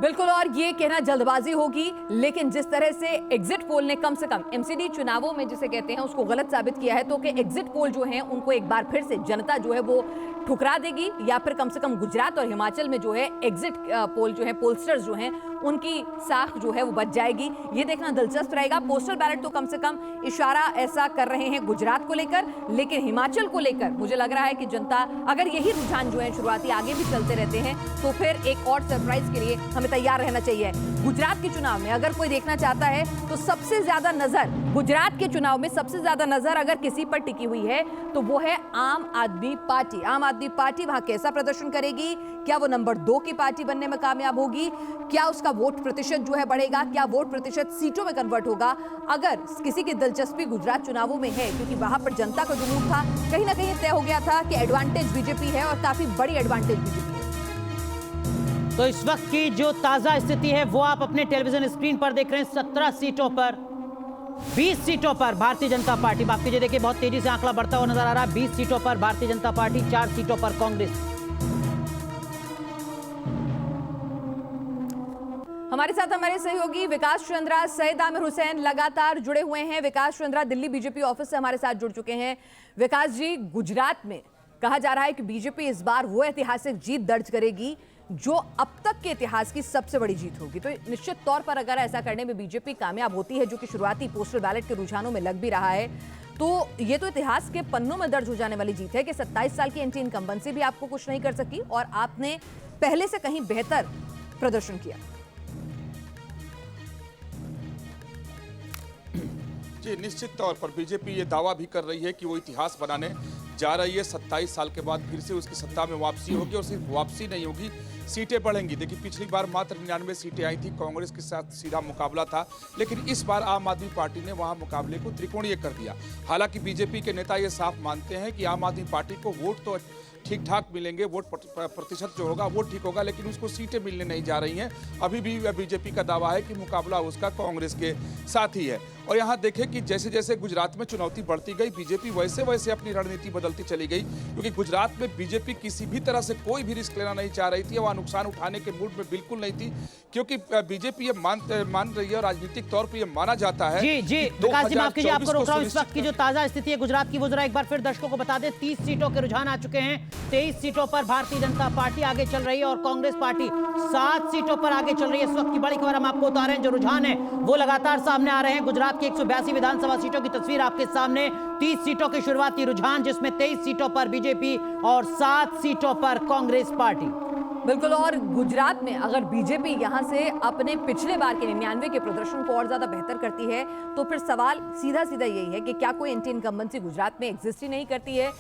बिल्कुल, और ये कहना जल्दबाजी होगी, लेकिन जिस तरह से एग्जिट पोल ने कम से कम एमसीडी चुनावों में जिसे कहते हैं उसको गलत साबित किया है, तो कि एग्जिट पोल जो है उनको एक बार फिर से जनता जो है वो ठुकरा देगी, या फिर कम से कम गुजरात और हिमाचल में जो है एग्जिट पोल जो है, पोलस्टर्स जो हैं उनकी साख जो है वो बच जाएगी। ये देखना दिलचस्प रहेगा। पोस्टल बैलेट तो कम से कम इशारा ऐसा कर रहे हैं गुजरात को लेकर, लेकिन हिमाचल को लेकर मुझे लग रहा है कि जनता, अगर यही रुझान जो है शुरुआती आगे भी चलते रहते हैं तो फिर एक और सरप्राइज के लिए हमें तैयार रहना चाहिए। गुजरात के चुनाव में अगर कोई देखना चाहता है तो सबसे ज्यादा नजर गुजरात के चुनाव में सबसे ज्यादा नजर अगर किसी पर टिकी हुई है तो वो है आम आदमी पार्टी। आम आदमी पार्टी वहां कैसा प्रदर्शन करेगी? क्या वो नंबर 2 की पार्टी बनने में कामयाब होगी? क्या उसका वोट प्रतिशत जो है बढ़ेगा? क्या वोट प्रतिशत सीटों में कन्वर्ट होगा? अगर किसी की दिलचस्पी गुजरात चुनावों में है, क्योंकि वहां पर जनता का जो मूड था कहीं ना कहीं तय हो गया था कि एडवांटेज बीजेपी है और काफी बड़ी एडवांटेज बीजेपी है। तो इस वक्त की जो ताजा स्थिति है वो आप अपने टेलीविजन स्क्रीन पर देख रहे हैं। 17 सीटों पर 20 सीटों पर भारतीय जनता पार्टी, माफ कीजिए, देखिए बहुत तेजी से आंकड़ा बढ़ता हुआ नजर आ रहा है। 20 सीटों पर भारतीय जनता पार्टी, 4 सीटों पर कांग्रेस। हमारे साथ हमारे सहयोगी विकास चंद्रा, सैयद आमिर हुसैन लगातार जुड़े हुए हैं। विकास चंद्रा दिल्ली बीजेपी ऑफिस से हमारे साथ जुड़ चुके हैं। विकास जी, गुजरात में कहा जा रहा है कि बीजेपी इस बार वो ऐतिहासिक जीत दर्ज करेगी जो अब तक के इतिहास की सबसे बड़ी जीत होगी। तो निश्चित तौर पर अगर ऐसा करने में बीजेपी कामयाब होती है, जो कि शुरुआती पोस्टल बैलेट के रुझानों में लग भी रहा है, तो ये तो इतिहास के पन्नों में दर्ज हो जाने वाली जीत है कि 27 साल की एंटी इनकम्बेंसी भी आपको कुछ नहीं कर सकी और आपने पहले से कहीं बेहतर प्रदर्शन किया। जी, निश्चित तौर पर बीजेपी ये दावा भी कर रही है कि वो इतिहास बनाने जा रही है। 27 साल के बाद फिर से उसकी सत्ता में वापसी होगी और सिर्फ वापसी नहीं होगी, सीटें बढ़ेंगी। देखिए, पिछली बार मात्र 99 सीटें आई थी, कांग्रेस के साथ सीधा मुकाबला था, लेकिन इस बार आम आदमी पार्टी ने वहां मुकाबले को त्रिकोणीय कर दिया। हालांकि बीजेपी के नेता ये साफ मानते हैं कि आम आदमी पार्टी को वोट तो ठीक ठाक मिलेंगे, वोट प्रतिशत जो होगा वो ठीक होगा, लेकिन उसको सीटें मिलने नहीं जा रही हैं। अभी भी बीजेपी का दावा है कि मुकाबला उसका कांग्रेस के साथ ही है। और यहाँ देखें कि जैसे जैसे गुजरात में चुनौती बढ़ती गई, बीजेपी वैसे वैसे अपनी रणनीति बदलती चली गई, क्योंकि गुजरात में बीजेपी किसी भी तरह से कोई भी रिस्क लेना नहीं चाह रही थी, वह नुकसान उठाने के मूड में बिल्कुल नहीं थी, क्योंकि बीजेपी ये मान रही है, राजनीतिक तौर पर यह माना जाता है। जी विकास जी, माफ कीजिए, आपको रोक रहा हूं। इस वक्त की जो ताजा स्थिति है गुजरात की, वो जरा एक बार फिर दर्शकों को बता दें। 30 सीटों के रुझान आ चुके हैं। 23 सीटों पर भारतीय जनता पार्टी आगे चल रही है और कांग्रेस पार्टी 7 सीटों पर आगे चल रही है। इस वक्त की बड़ी खबर हम आपको बता रहे हैं, जो रुझान है वो लगातार सामने आ रहे हैं। गुजरात की 182 विधानसभा सीटों की तस्वीर आपके सामने। 30 सीटों के शुरुआती रुझान, जिसमें 23 सीटों पर बीजेपी और 7 सीटों पर कांग्रेस पार्टी। बिल्कुल, और गुजरात में अगर बीजेपी यहां से अपने पिछले बार के 99 के प्रदर्शन को और ज्यादा बेहतर करती है, तो फिर सवाल सीधा सीधा यही है कि क्या कोई एंटी इनकम्बेंसी गुजरात में एग्जिस्ट ही नहीं करती है,